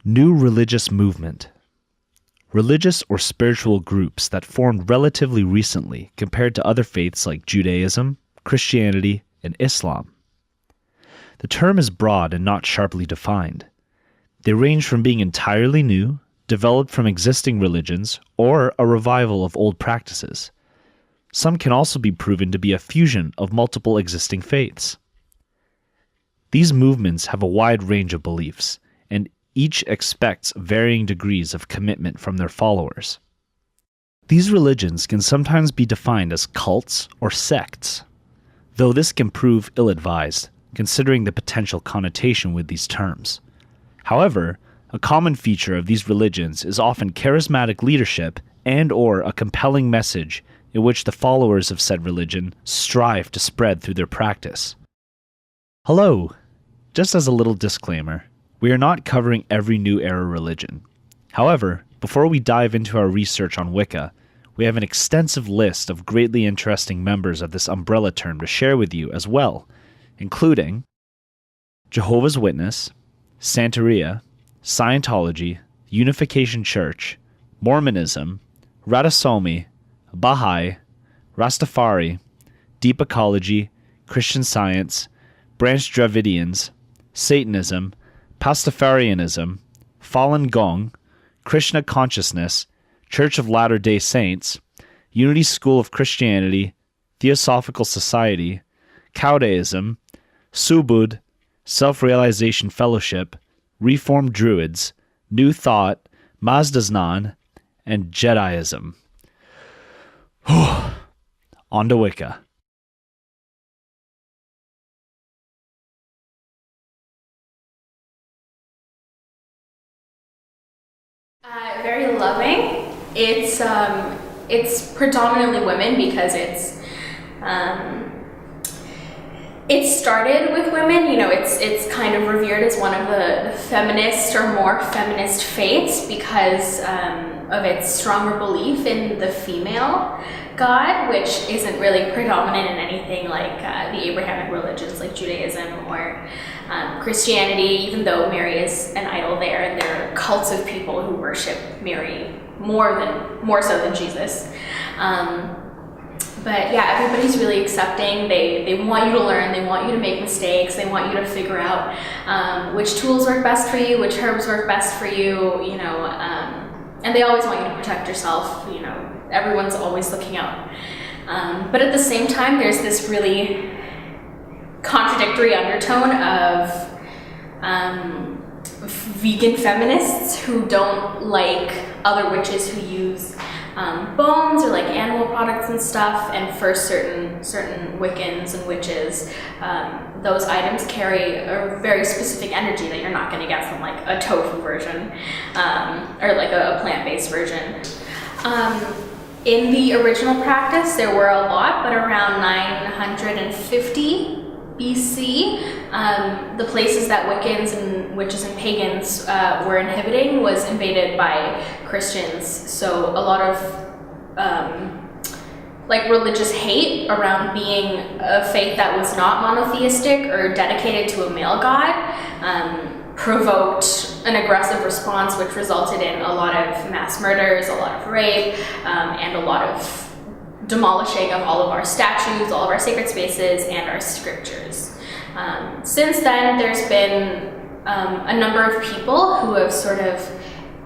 New religious movement. Religious or spiritual groups that formed relatively recently compared to other faiths like Judaism, Christianity, and Islam. The term is broad and not sharply defined. They range from being entirely new, developed from existing religions, or a revival of old practices. Some can also be proven to be a fusion of multiple existing faiths. These movements have a wide range of beliefs, and each expects varying degrees of commitment from their followers. These religions can sometimes be defined as cults or sects, though this can prove ill-advised, considering the potential connotation with these terms. However, a common feature of these religions is often charismatic leadership and/or a compelling message in which the followers of said religion strive to spread through their practice. Hello! Just as a little disclaimer, we are not covering every New Era religion. However, before we dive into our research on Wicca, we have an extensive list of greatly interesting members of this umbrella term to share with you as well, including Jehovah's Witness, Santeria, Scientology, Unification Church, Mormonism, Radhasomi, Baha'i, Rastafari, Deep Ecology, Christian Science, Branch Dravidians, Satanism, Pastafarianism, Falun Gong, Krishna Consciousness, Church of Latter-day Saints, Unity School of Christianity, Theosophical Society, Cowdeism, Subud, Self-Realization Fellowship, Reformed Druids, New Thought, Mazdaznan, and Jediism. On to Wicca. Very loving. It's predominantly women because it started with women. You know, it's kind of revered as one of the feminist or more feminist faiths because of its stronger belief in the female god, which isn't really predominant in anything like the Abrahamic religions like Judaism or Christianity, even though Mary is an idol there, and there are cults of people who worship Mary more so than Jesus. But yeah, everybody's really accepting. They want you to learn, they want you to make mistakes, they want you to figure out which tools work best for you, which herbs work best for you, you know, and they always want you to protect yourself, you know, everyone's always looking out. But at the same time, there's this really contradictory undertone of vegan feminists who don't like other witches who use bones or like animal products and stuff, and for certain Wiccans and witches, those items carry a very specific energy that you're not going to get from like a tofu version or like a plant-based version. In the original practice, there were a lot, but around 950 BC, the places that Wiccans and witches and pagans were inhibiting was invaded by Christians. So a lot of like religious hate around being a faith that was not monotheistic or dedicated to a male god provoked an aggressive response, which resulted in a lot of mass murders, a lot of rape, and a lot of demolishing of all of our statues, all of our sacred spaces, and our scriptures. Since then, there's been a number of people who have sort of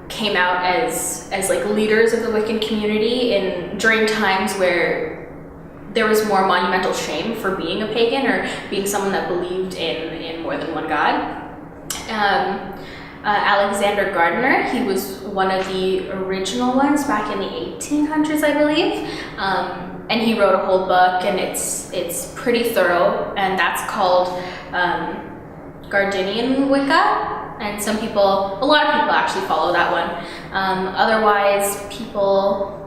came out as like leaders of the Wiccan community during times where there was more monumental shame for being a pagan or being someone that believed in more than one god. Alexander Gardner, he was one of the original ones back in the 1800s, I believe, and he wrote a whole book, and it's pretty thorough, and that's called Gardenian Wicca. And a lot of people actually follow that one. Otherwise, people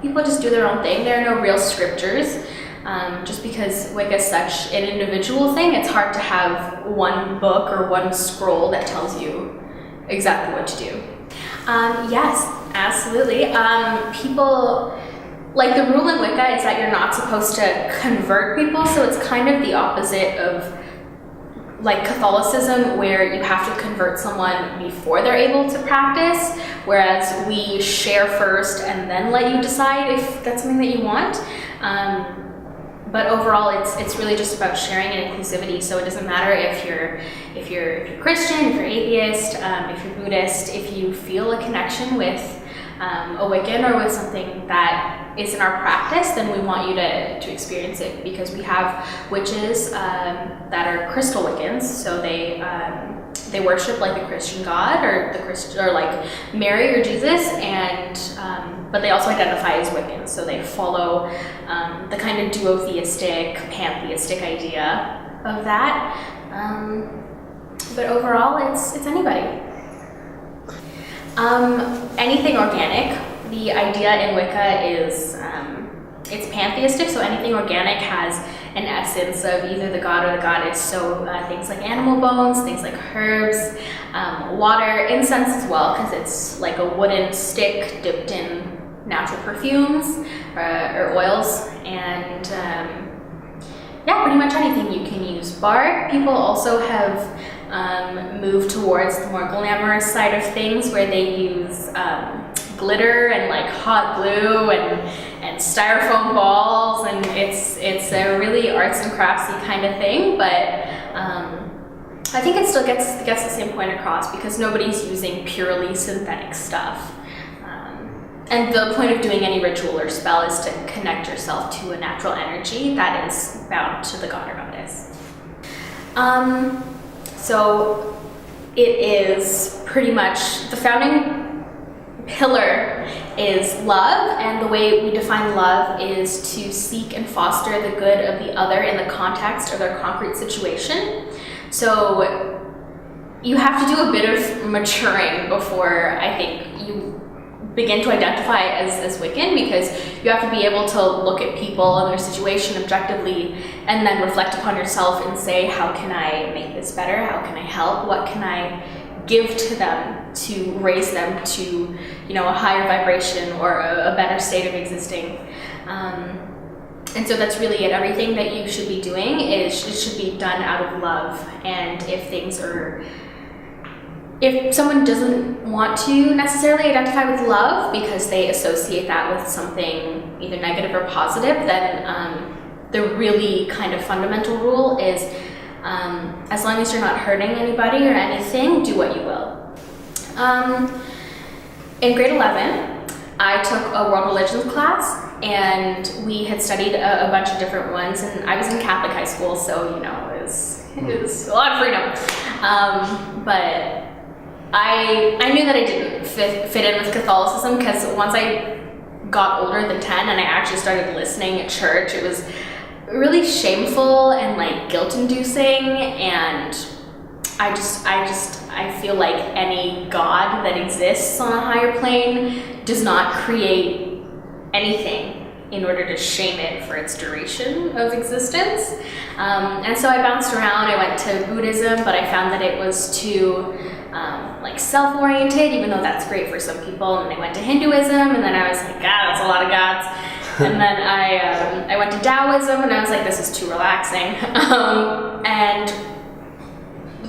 just do their own thing. There are no real scriptures. Just because Wicca is such an individual thing, it's hard to have one book or one scroll that tells you exactly what to do. Yes, absolutely. People, like the rule in Wicca is that you're not supposed to convert people, so it's kind of the opposite of like Catholicism, where you have to convert someone before they're able to practice, whereas we share first and then let you decide if that's something that you want. But overall, it's really just about sharing and inclusivity. So it doesn't matter if you're Christian, if you're atheist, if you're Buddhist. If you feel a connection with a Wiccan or with something that is in our practice, then we want you to experience it, because we have witches that are crystal Wiccans. So they worship like the Christian God or like Mary or Jesus, and but they also identify as Wiccans. So they follow the kind of duotheistic, pantheistic idea of that. But overall, it's anybody. Anything organic. The idea in Wicca is it's pantheistic, so anything organic has an essence of either the god or the goddess. So things like animal bones, things like herbs, water, incense as well, because it's like a wooden stick dipped in natural perfumes or oils, and pretty much anything you can use. Bark. People also have moved towards the more glamorous side of things, where they use glitter and like hot glue and styrofoam balls, and it's a really arts and craftsy kind of thing, but I think it still gets the same point across, because nobody's using purely synthetic stuff. And the point of doing any ritual or spell is to connect yourself to a natural energy that is bound to the god or goddess. So it is pretty much the founding pillar is love, and the way we define love is to seek and foster the good of the other in the context of their concrete situation. So you have to do a bit of maturing before I think you begin to identify as Wiccan, because you have to be able to look at people and their situation objectively, and then reflect upon yourself and say, how can I make this better? How can I help? What can I give to them to raise them to, a higher vibration or a better state of existing? And so that's really it. Everything that you should be doing it should be done out of love. And if someone doesn't want to necessarily identify with love because they associate that with something either negative or positive, then the really kind of fundamental rule is as long as you're not hurting anybody or anything, do what you will. In grade 11, I took a world religions class, and we had studied a bunch of different ones, and I was in Catholic high school, so it was a lot of freedom. But I knew that I didn't fit in with Catholicism, because once I got older than 10 and I actually started listening at church, it was really shameful and like guilt-inducing, and I feel like any god that exists on a higher plane does not create anything in order to shame it for its duration of existence. And so I bounced around. I went to Buddhism, but I found that it was too self-oriented, even though that's great for some people. And I went to Hinduism, and then I was like, that's a lot of gods. And then I went to Taoism, and I was like, this is too relaxing. And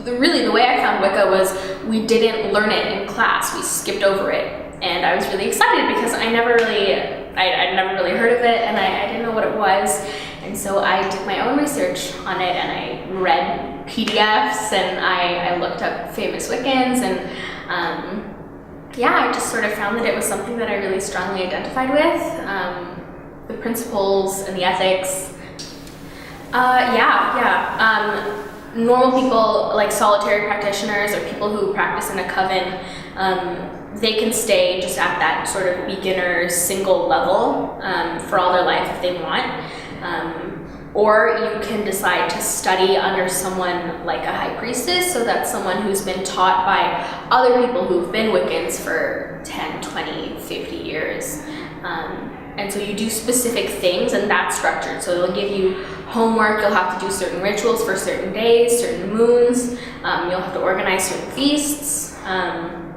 really the way I found Wicca was we didn't learn it in class. We skipped over it. And I was really excited because I'd never really heard of it, and I didn't know what it was. And so I did my own research on it, and I read PDFs, and I looked up famous Wiccans, and I just sort of found that it was something that I really strongly identified with. The principles and the ethics. Normal people, like solitary practitioners or people who practice in a coven, they can stay just at that sort of beginner single level for all their life if they want. Or you can decide to study under someone like a high priestess, so that's someone who's been taught by other people who've been Wiccans for 10, 20, 50 years. And so you do specific things, and that's structured. So they'll give you homework, you'll have to do certain rituals for certain days, certain moons, you'll have to organize certain feasts. And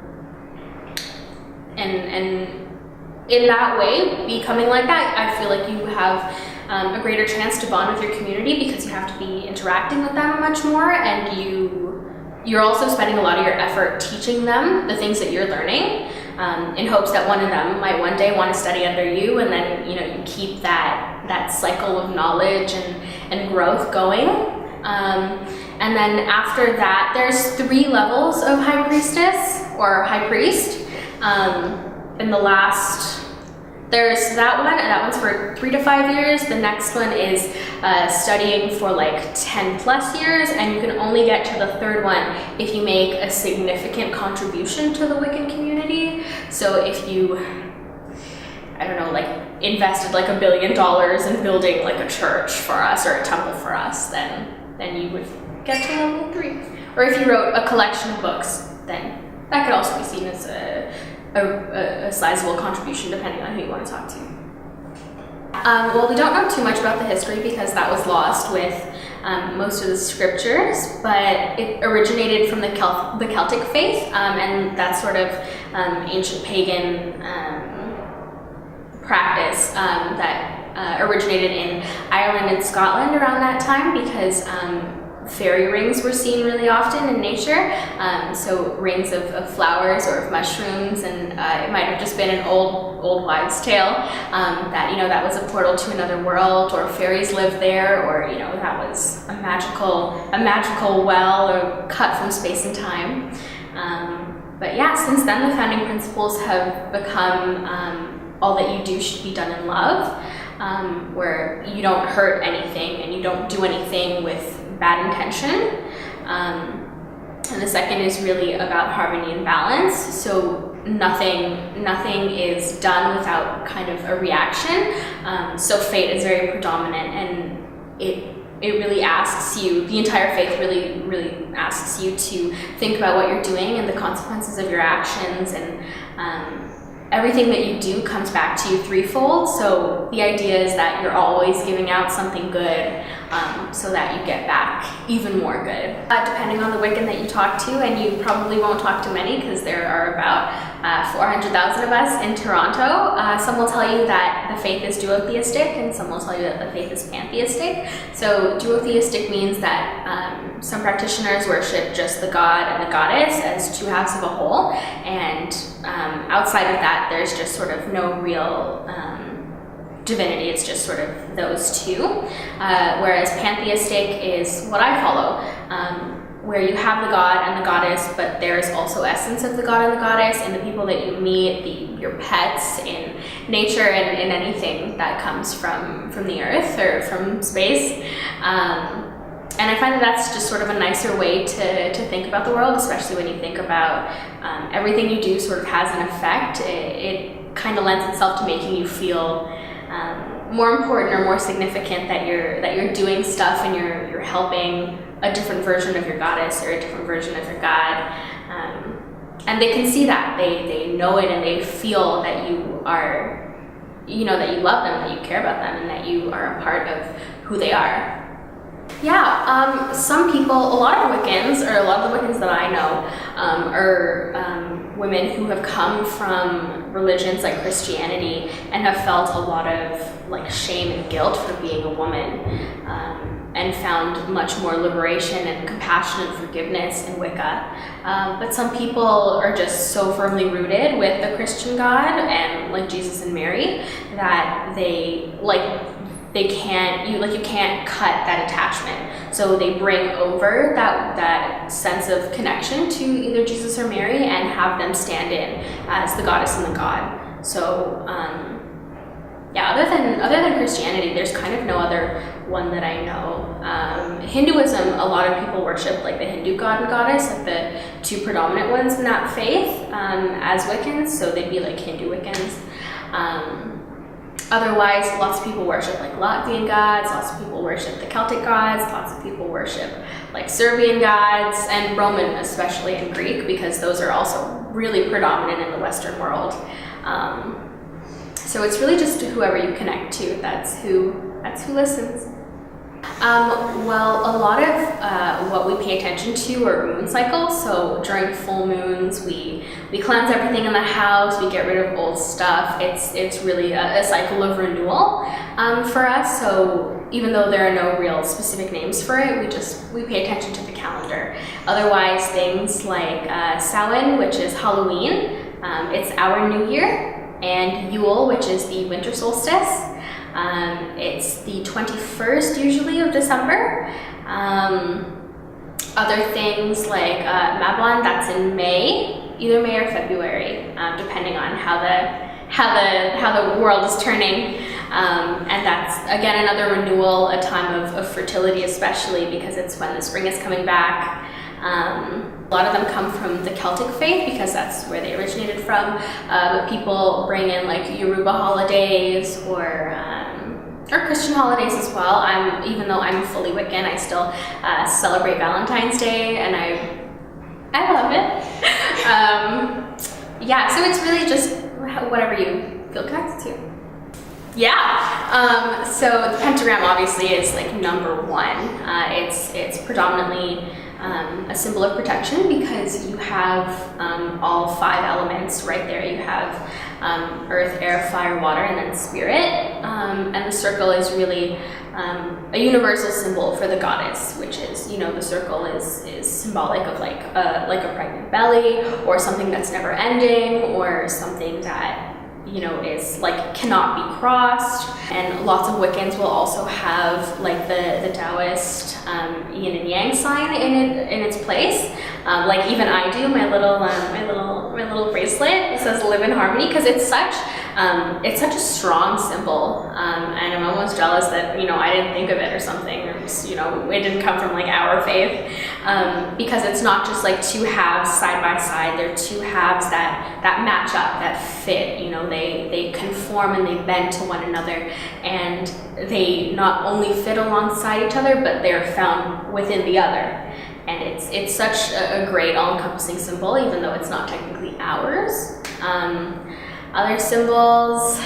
in that way, becoming like that, I feel like you have a greater chance to bond with your community because you have to be interacting with them much more, and you're also spending a lot of your effort teaching them the things that you're learning, in hopes that one of them might one day want to study under you, and then you keep that cycle of knowledge and growth going. And then after that, there's 3 levels of high priestess or high priest. In the last, there's that one, and that one's for 3 to 5 years. The next one is studying for like 10 plus years, and you can only get to the 3rd one if you make a significant contribution to the Wiccan community. So if you, I don't know, like invested like $1 billion in building like a church for us or a temple for us, then you would get to level 3. Or if you wrote a collection of books, then that could also be seen as a sizable contribution depending on who you want to talk to. Well, we don't know too much about the history because that was lost with most of the scriptures, but it originated from the Celtic faith, and that sort of ancient pagan practice that originated in Ireland and Scotland around that time because fairy rings were seen really often in nature. So rings of flowers or of mushrooms, and it might have just been an old wives' tale that was a portal to another world, or fairies lived there, or that was a magical well or cut from space and time. But yeah, since then the founding principles have become all that you do should be done in love, where you don't hurt anything and you don't do anything with bad intention. And the second is really about harmony and balance. So nothing is done without kind of a reaction. So fate is very predominant, and it really asks you, the entire faith really asks you to think about what you're doing and the consequences of your actions, and everything that you do comes back to you threefold. So the idea is that you're always giving out something good, so that you get back even more good. Depending on the Wiccan that you talk to, and you probably won't talk to many because there are about 400,000 of us in Toronto, some will tell you that the faith is duotheistic, and some will tell you that the faith is pantheistic. So duotheistic means that some practitioners worship just the god and the goddess as 2 halves of a whole, and outside of that there's just sort of no real divinity. It's just sort of those 2, whereas pantheistic is what I follow, where you have the god and the goddess, but there's also essence of the god and the goddess in the people that you meet, your pets, in nature, and in anything that comes from the earth or from space. And I find that that's just sort of a nicer way to think about the world, especially when you think about everything you do sort of has an effect. It kind of lends itself to making you feel more important or more significant, that you're doing stuff and you're helping a different version of your goddess or a different version of your god, and they can see that, they know it, and they feel that you are, that you love them, that you care about them, and that you are a part of who they are. Yeah, some people, a lot of Wiccans, or a lot of the Wiccans that I know, are women who have come from religions like Christianity and have felt a lot of like shame and guilt for being a woman, and found much more liberation and compassion and forgiveness in Wicca. But some people are just so firmly rooted with the Christian God and like Jesus and Mary that you can't cut that attachment. So they bring over that sense of connection to either Jesus or Mary and have them stand in as the goddess and the god. So other than Christianity, there's kind of no other one that I know. Hinduism, a lot of people worship like the Hindu god and goddess, like the 2 predominant ones in that faith, as Wiccans, so they'd be like Hindu Wiccans. Otherwise, lots of people worship like Latvian gods, lots of people worship the Celtic gods, lots of people worship like Serbian gods, and Roman, especially, and Greek, because those are also really predominant in the Western world. So it's really just whoever you connect to, that's who listens. Well, a lot of what we pay attention to are moon cycles. So during full moons, we cleanse everything in the house. We get rid of old stuff. It's really a cycle of renewal for us. So even though there are no real specific names for it, we pay attention to the calendar. Otherwise, things like Samhain, which is Halloween, it's our New Year, and Yule, which is the winter solstice. It's the 21st usually of December. Other things like Mabon, that's in May, either May or February, depending on how the world is turning. And that's again another renewal, a time of fertility, especially because it's when the spring is coming back. A lot of them come from the Celtic faith because that's where they originated from. But people bring in like Yoruba holidays or Christian holidays as well. Even though I'm fully Wiccan, I still celebrate Valentine's Day, and I love it. Yeah, so it's really just whatever you feel connected to. Yeah. So the pentagram obviously is like number one. It's predominantly a symbol of protection because you have all 5 elements right there. You have earth, air, fire, water, and then spirit. And the circle is really a universal symbol for the goddess, which is, the circle is symbolic of like a pregnant belly, or something that's never ending, or something that is like cannot be crossed. And lots of Wiccans will also have like the Taoist yin and yang sign in its place. Like even I do, my little bracelet, it says live in harmony, because it's such a strong symbol. And I'm almost jealous that I didn't think of it or something, or just, it didn't come from like our faith, because it's not just like two halves side by side. They're two halves that match up, that fit. They conform and they bend to one another, and they not only fit alongside each other, but they're found within the other. And it's such a great all-encompassing symbol, even though it's not technically ours. Other symbols,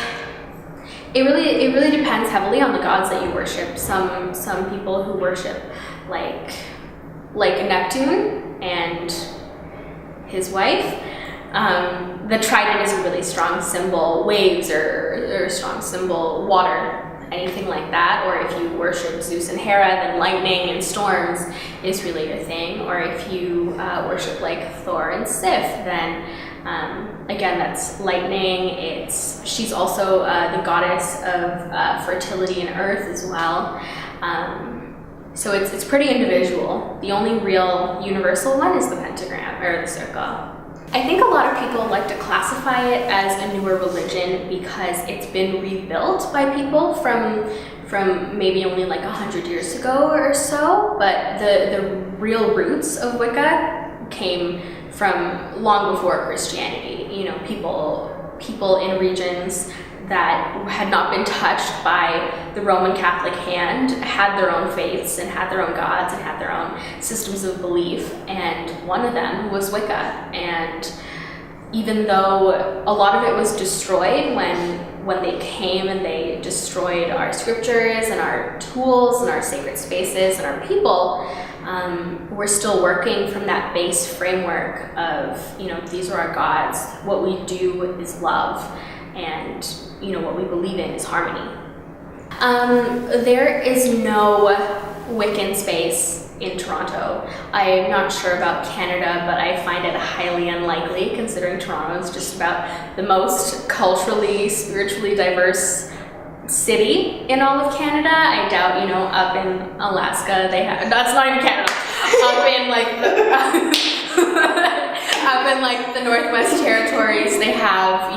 it really depends heavily on the gods that you worship. Some people who worship like Neptune and his wife, the trident is a really strong symbol. Waves are a strong symbol. Water, anything like that. Or if you worship Zeus and Hera, then lightning and storms is really your thing. Or if you worship like Thor and Sif, then again, that's lightning. She's also the goddess of fertility and earth as well. So it's pretty individual. The only real universal one is the pentagram or the circle. I think a lot of people like to classify it as a newer religion because it's been rebuilt by people from maybe only like 100 years ago or so, but the real roots of Wicca came from long before Christianity. People in regions that had not been touched by the Roman Catholic hand had their own faiths and had their own gods and had their own systems of belief, and one of them was Wicca. And even though a lot of it was destroyed when they came and they destroyed our scriptures and our tools and our sacred spaces and our people, we're still working from that base framework of, these are our gods. What we do is love, and what we believe in is harmony. There is no Wiccan space in Toronto. I'm not sure about Canada, but I find it highly unlikely, considering Toronto is just about the most culturally, spiritually diverse city in all of Canada. I doubt, up in Alaska they have, that's not even Canada, up in the Northwest Territories, they have, a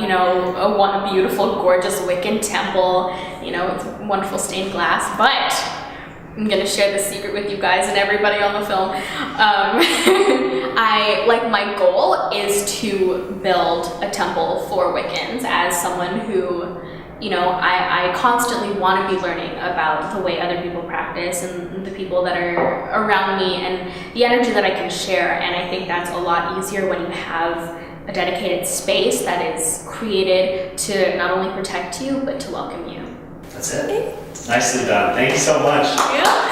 beautiful, gorgeous Wiccan temple, with wonderful stained glass. But I'm gonna share this secret with you guys and everybody on the film. My goal is to build a temple for Wiccans, as someone who, I constantly want to be learning about the way other people practice and the people that are around me and the energy that I can share. And I think that's a lot easier when you have a dedicated space that is created to not only protect you, but to welcome you. That's it? Nicely done. Thank you so much. Yeah.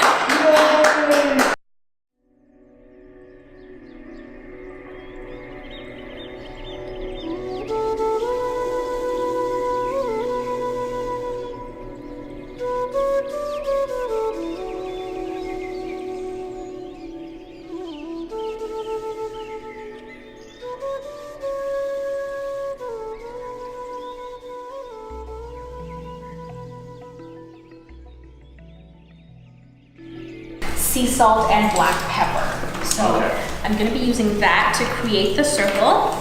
Sea salt and black pepper. So Okay. I'm going to be using that to create the circle.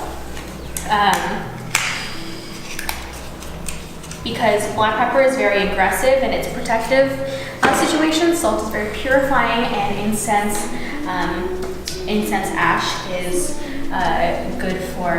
Because black pepper is very aggressive in its protective situation. Salt is very purifying, and incense ash is good for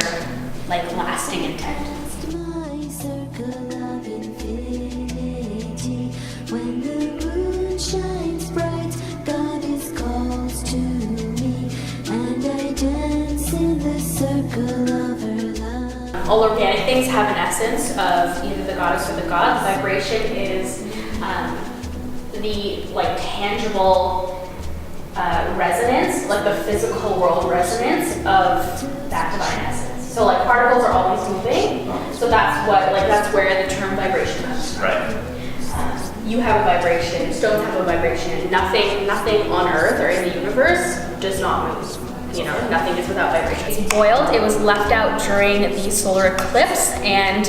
like lasting intent. My circle of infinity. When the moon shines bright, Goddess calls to me, and I dance in the circle of her love. All organic things have an essence of either the goddess or the god. The vibration is the like tangible resonance, like the physical world resonance of that divine essence. So like particles are always moving, so that's where the term vibration comes from. Right. You have a vibration, stones have a vibration. Nothing on earth or in the universe does not move. You know, nothing is without vibration. It's boiled. It was left out during the solar eclipse and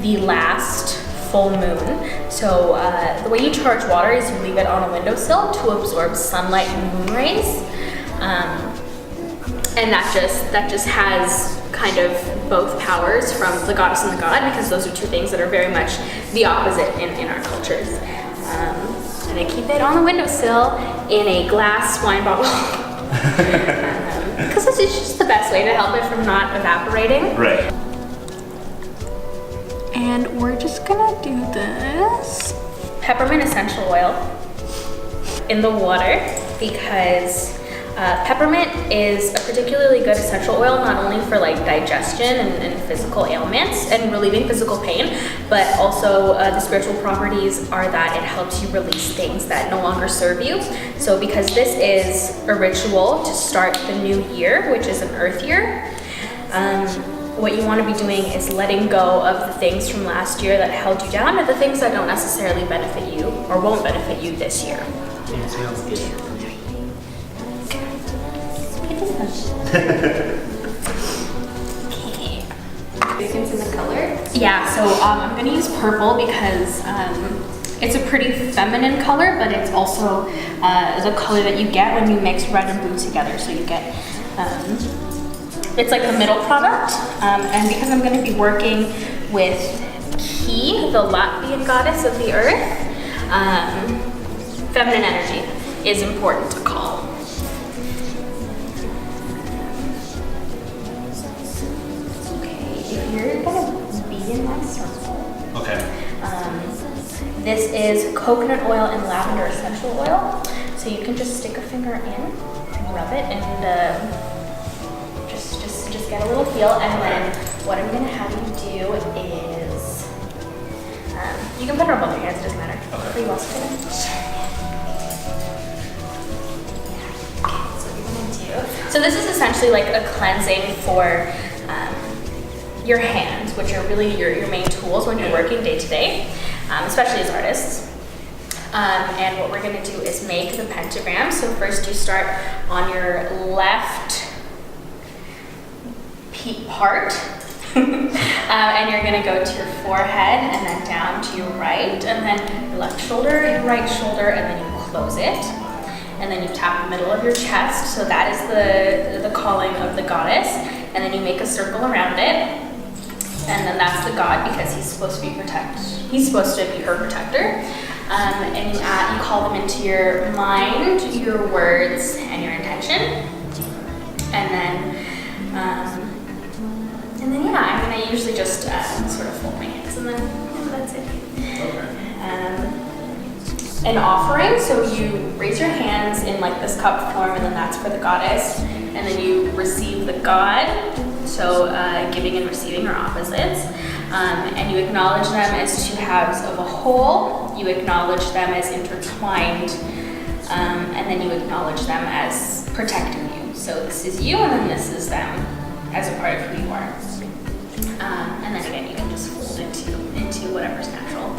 the last full moon. So the way you charge water is you leave it on a windowsill to absorb sunlight and moon rays. And that just has kind of both powers from the goddess and the god, because those are two things that are very much the opposite in our cultures. And I keep it on the windowsill in a glass wine bottle. Because it's just the best way to help it from not evaporating. Right. And we're just gonna do this. Peppermint essential oil in the water, because peppermint is a particularly good essential oil, not only for like digestion and physical ailments and relieving physical pain, but also the spiritual properties are that it helps you release things that no longer serve you. So because this is a ritual to start the new year, which is an earth year, what you want to be doing is letting go of the things from last year that held you down, and the things that don't necessarily benefit you or won't benefit you this year. Okay. Difference in the color? Yeah, so I'm gonna use purple because it's a pretty feminine color, but it's also the color that you get when you mix red and blue together. So you get, it's like the middle product. And because I'm gonna be working with Ki, the Latvian goddess of the earth, feminine energy is important to call. You're gonna be in my circle. Okay. This is coconut oil and lavender essential oil. So you can just stick a finger in and rub it, and just get a little feel. And then what I'm gonna have you do is, you can put it on both your hands, it doesn't matter. Okay. For you also gonna. Okay, so what you're gonna do. So this is essentially like a cleansing for your hands, which are really your main tools when you're working day to day, especially as artists. And what we're gonna do is make the pentagram. So first you start on your left part, and you're gonna go to your forehead and then down to your right, and then your left shoulder, your right shoulder, and then you close it. And then you tap the middle of your chest, so that is the calling of the goddess. And then you make a circle around it. And then that's the god, because he's supposed to be her protector. And you call them into your mind, your words, and your intention. And then yeah, I'm gonna usually just sort of fold my hands, and then that's it. An offering, so you raise your hands in like this cup form, and then that's for the goddess. And then you receive the god. So giving and receiving are opposites. And you acknowledge them as two halves of a whole. you acknowledge them as intertwined, and then you acknowledge them as protecting you. So this is you, and then this is them as a part of who you are. And then again, you can just fold into whatever's natural.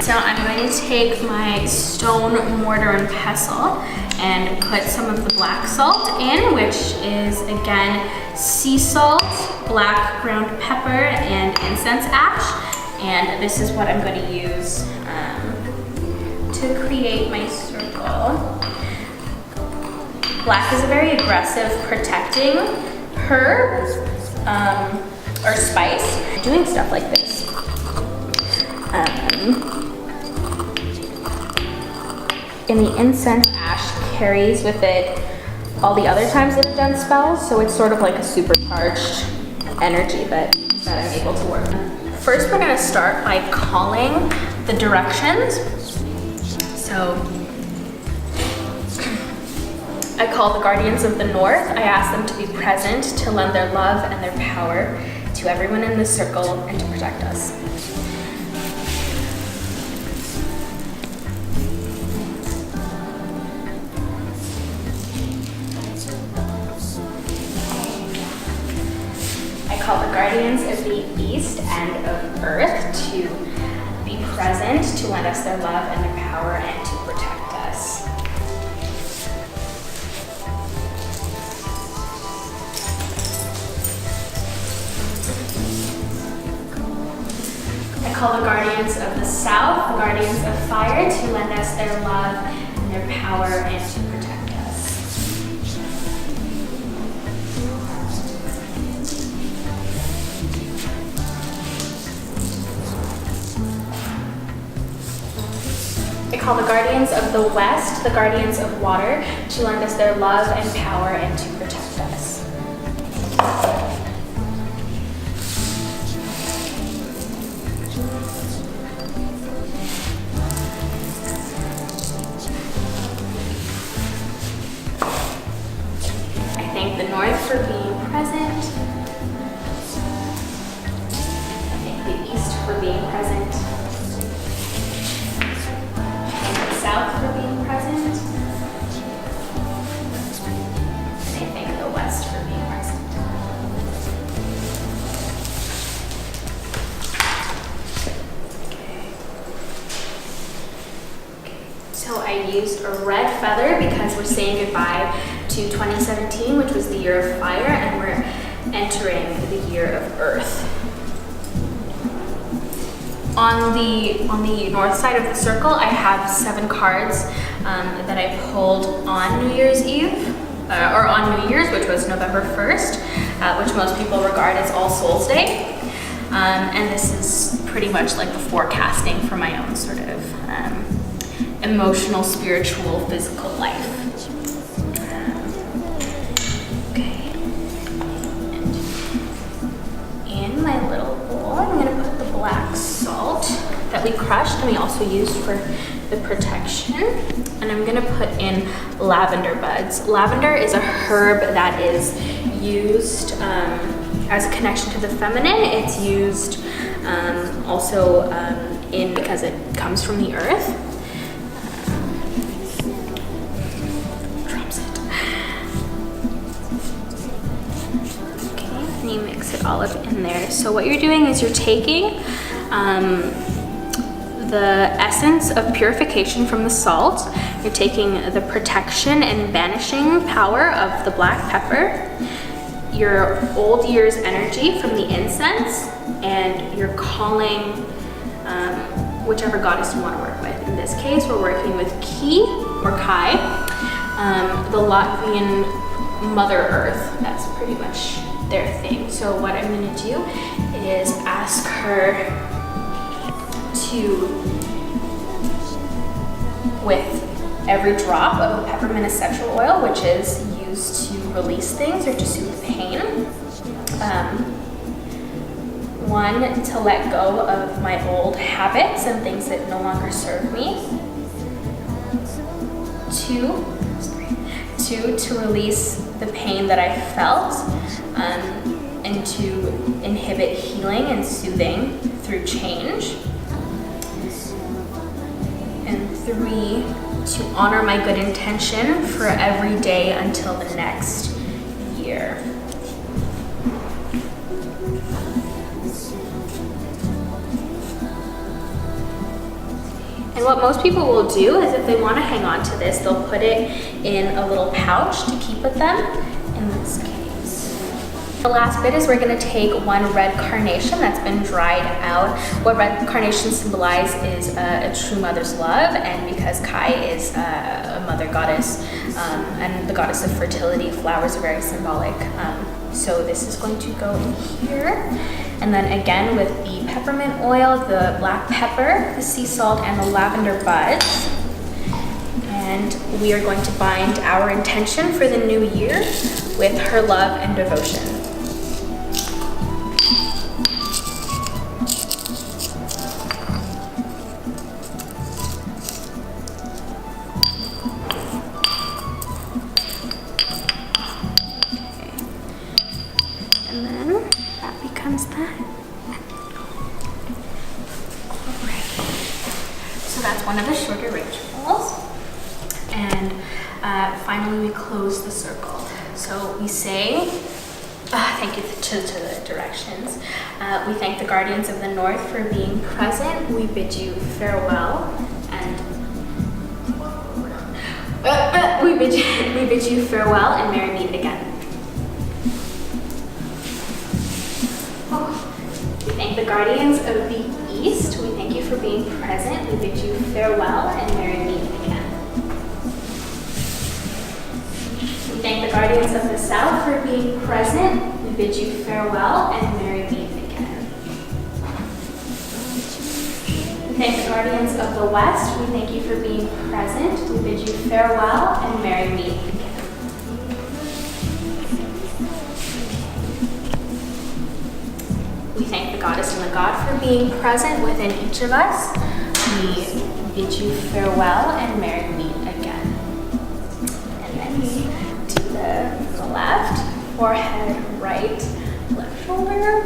So I'm going to take my stone mortar and pestle and put some of the black salt in, which is again sea salt, black ground pepper, and incense ash. And this is what I'm going to use to create my circle. Black is a very aggressive, protecting herb or spice. Doing stuff like this. And the incense ash carries with it all the other times that I've done spells, so it's sort of like a supercharged energy that I'm able to work with. First, we're gonna start by calling the directions. So I call the guardians of the north. I ask them to be present, to lend their love and their power to everyone in this circle and to protect us. I call the guardians of the east and of earth to be present, to lend us their love and their power and to protect us. I call the guardians of the south, the guardians of fire, to lend us their love and their power and to protect us. I call the guardians of the west, the guardians of water, to lend us their love and power and to protect us. I thank the north for being present. I thank the east for being present. South for being present. And I thank the west for being present. Okay. So I used a red feather because we're saying goodbye to 2017, which was the year of fire, and we're entering the year of earth. On the north side of the circle, I have 7 cards that I pulled on New Year's Eve, or on New Year's, which was November 1st, which most people regard as All Souls Day. And this is pretty much like the forecasting for my own sort of emotional, spiritual, physical life. Okay. And in my little bowl, I'm gonna put the black salt that we crushed and we also used for the protection. And I'm gonna put in lavender buds. Lavender is a herb that is used as a connection to the feminine. It's used also because it comes from the earth. Drops it. Okay, and you mix it all up in there. So what you're doing is you're taking the essence of purification from the salt. You're taking the protection and banishing power of the black pepper, your old year's energy from the incense, and you're calling whichever goddess you want to work with. In this case, we're working with Ki or Kai, the Latvian Mother Earth. That's pretty much their thing. So what I'm going to do is ask her to, with every drop of a peppermint essential oil, which is used to release things or to soothe pain. 1, to let go of my old habits and things that no longer serve me. 2, to release the pain that I felt and to inhibit healing and soothing through change. 3 to honor my good intention for every day until the next year. And what most people will do is if they want to hang on to this, they'll put it in a little pouch to keep with them. In this case. The last bit is we're going to take one red carnation that's been dried out. What red carnations symbolize is a true mother's love, and because Kai is a mother goddess and the goddess of fertility, flowers are very symbolic. So this is going to go in here. And then again with the peppermint oil, the black pepper, the sea salt, and the lavender buds. And we are going to bind our intention for the new year with her love and devotion. And then that becomes that. So that's one of the shorter rituals. And finally we close the circle. So we say, thank you to the directions. We thank the guardians of the north for being present. We bid you farewell and we bid you farewell and merry meet again. We thank the guardians of the east. We thank you for being present. We bid you farewell and merry meet again. We thank the guardians of the south for being present. We bid you farewell and merry meet again. We thank the guardians of the west. We thank you for being present. We bid you farewell and merry meet again. We thank the goddess and the god for being present within each of us. We bid you farewell and merry meet again. And then we do the left, forehead, right, left shoulder,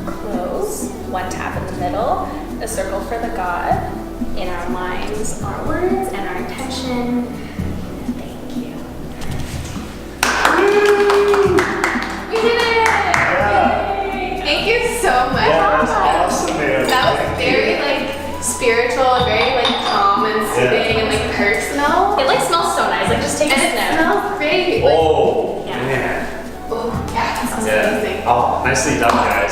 close, one tap in the middle, a circle for the god, in our minds, our words, and our intention. Thank you. We did it! Thank you so much. Yeah, that's awesome, man. That was very spiritual, very calm and soothing and personal. It smells so nice. Just take a And it sniff. smells great. Oh, Yeah. man. Oh, yeah, that sounds Yeah. amazing. Oh, nicely done, guys.